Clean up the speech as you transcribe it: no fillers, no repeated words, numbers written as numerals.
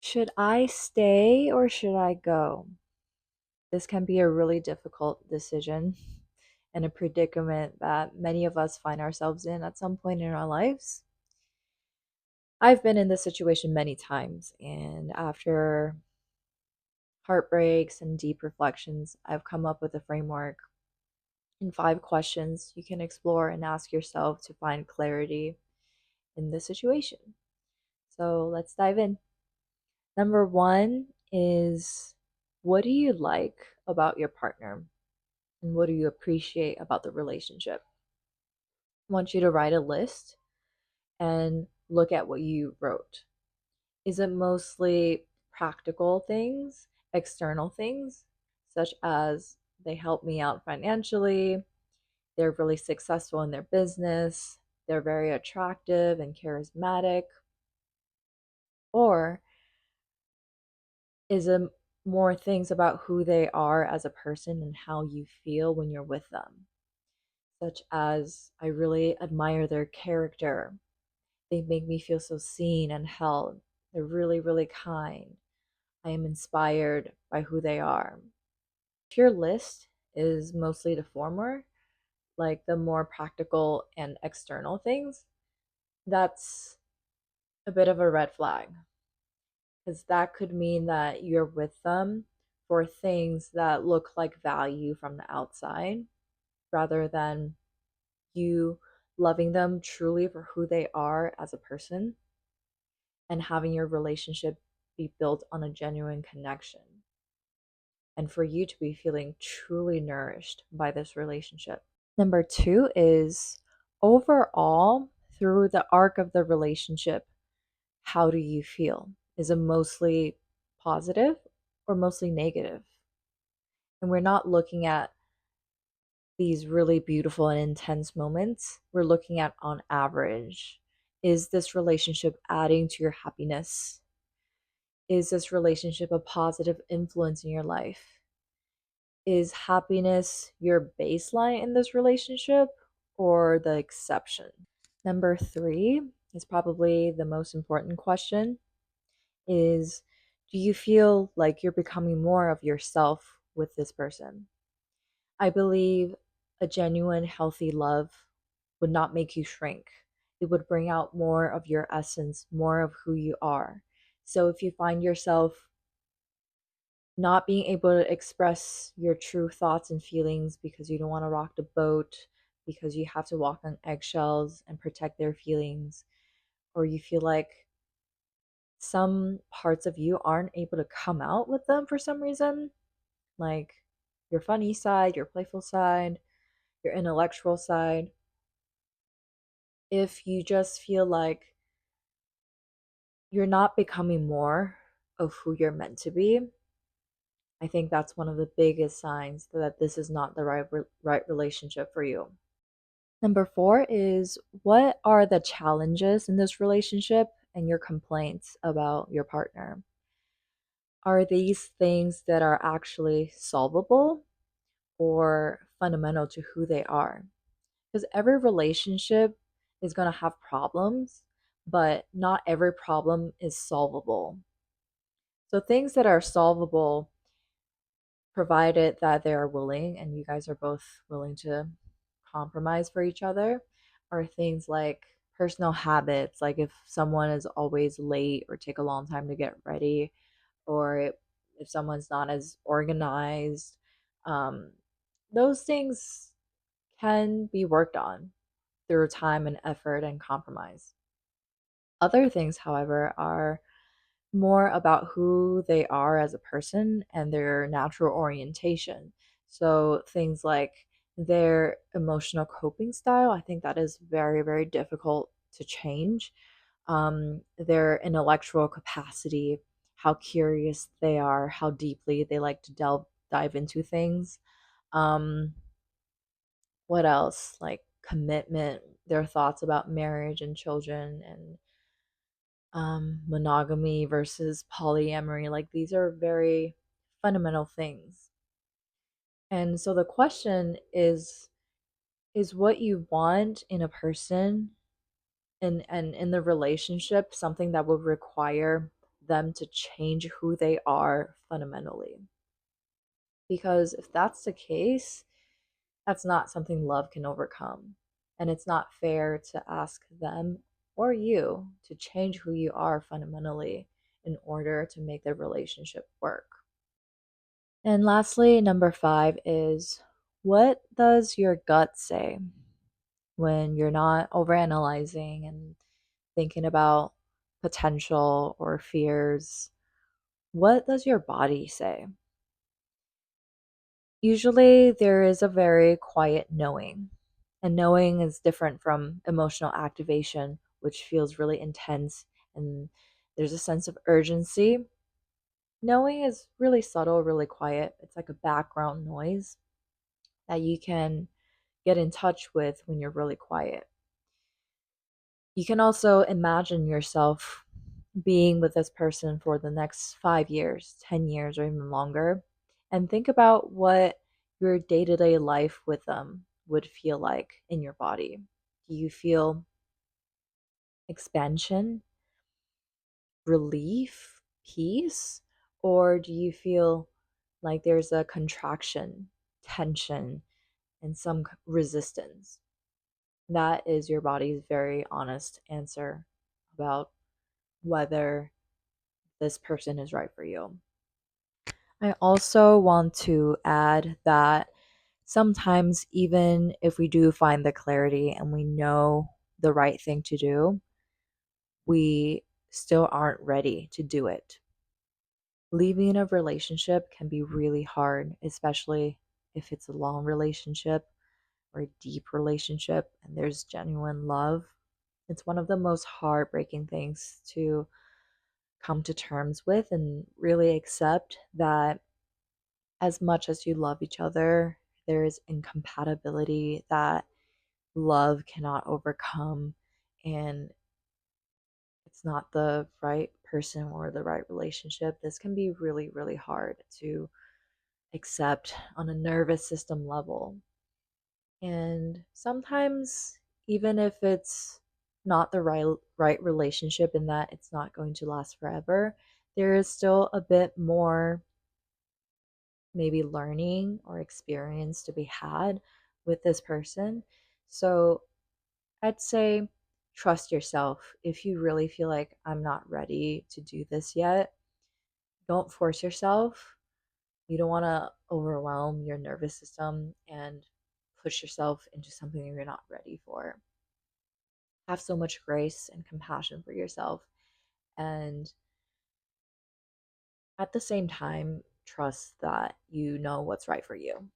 Should I stay or should I go? This can be a really difficult decision and a predicament that many of us find ourselves in at some point in our lives. I've been in this situation many times, and after heartbreaks and deep reflections, I've come up with a framework in 5 questions you can explore and ask yourself to find clarity in this situation. So let's dive in. Number one is, what do you like about your partner? And what do you appreciate about the relationship? I want you to write a list and look at what you wrote. Is it mostly practical things, external things, such as they help me out financially, they're really successful in their business, they're very attractive and charismatic? Or is it more things about who they are as a person and how you feel when you're with them? Such as, I really admire their character. They make me feel so seen and held. They're really, really kind. I am inspired by who they are. If your list is mostly the former, like the more practical and external things, that's a bit of a red flag, because that could mean that you're with them for things that look like value from the outside rather than you loving them truly for who they are as a person and having your relationship be built on a genuine connection and for you to be feeling truly nourished by this relationship. Number two is, overall, through the arc of the relationship, how do you feel? Is it mostly positive or mostly negative? And we're not looking at these really beautiful and intense moments. We're looking at, on average, is this relationship adding to your happiness? Is this relationship a positive influence in your life? Is happiness your baseline in this relationship or the exception? Number three is probably the most important question, is, do you feel like you're becoming more of yourself with this person? I believe a genuine, healthy love would not make you shrink. It would bring out more of your essence, more of who you are. So if you find yourself not being able to express your true thoughts and feelings because you don't want to rock the boat, because you have to walk on eggshells and protect their feelings, or you feel like some parts of you aren't able to come out with them for some reason, like your funny side, your playful side, your intellectual side. If you just feel like you're not becoming more of who you're meant to be, I think that's one of the biggest signs that this is not the right relationship for you. Number four is, what are the challenges in this relationship and your complaints about your partner? Are these things that are actually solvable or fundamental to who they are? Because every relationship is going to have problems, but not every problem is solvable. So, things that are solvable, provided that they are willing and you guys are both willing to compromise for each other, are things like personal habits, like if someone is always late or take a long time to get ready, or if someone's not as organized. um, those things can be worked on through time and effort and compromise. Other things, however, are more about who they are as a person and their natural orientation. So things like their emotional coping style, I think that is very, very difficult to change. Their intellectual capacity, how curious they are, how deeply they like to dive into things. Um, what else? Like commitment, their thoughts about marriage and children, and monogamy versus polyamory. Like these are very fundamental things. And so the question is what you want in a person and in the relationship something that would require them to change who they are fundamentally. Because if that's the case, that's not something love can overcome. And it's not fair to ask them or you to change who you are fundamentally in order to make the relationship work. And lastly, number 5 is, what does your gut say when you're not overanalyzing and thinking about potential or fears? What does your body say? Usually, there is a very quiet knowing, and knowing is different from emotional activation, which feels really intense and there's a sense of urgency. Knowing is really subtle, really quiet. It's like a background noise that you can get in touch with when you're really quiet. You can also imagine yourself being with this person for the next 5 years, 10 years, or even longer, and think about what your day to day life with them would feel like in your body. Do you feel expansion, relief, peace, or do you feel like there's a contraction, tension, and some resistance? That is your body's very honest answer about whether this person is right for you. I also want to add that sometimes, even if we do find the clarity and we know the right thing to do, we still aren't ready to do it. Leaving a relationship can be really hard, especially if it's a long relationship or a deep relationship and there's genuine love. It's one of the most heartbreaking things to come to terms with and really accept that as much as you love each other, there is incompatibility that love cannot overcome, and it's not the right person or the right relationship. This can be really, really hard to accept on a nervous system level. And sometimes, even if it's not the right relationship in that it's not going to last forever, there is still a bit more maybe learning or experience to be had with this person. So I'd say trust yourself. If you really feel like I'm not ready to do this yet, don't force yourself. You don't want to overwhelm your nervous system and push yourself into something you're not ready for. Have so much grace and compassion for yourself, and at the same time, trust that you know what's right for you.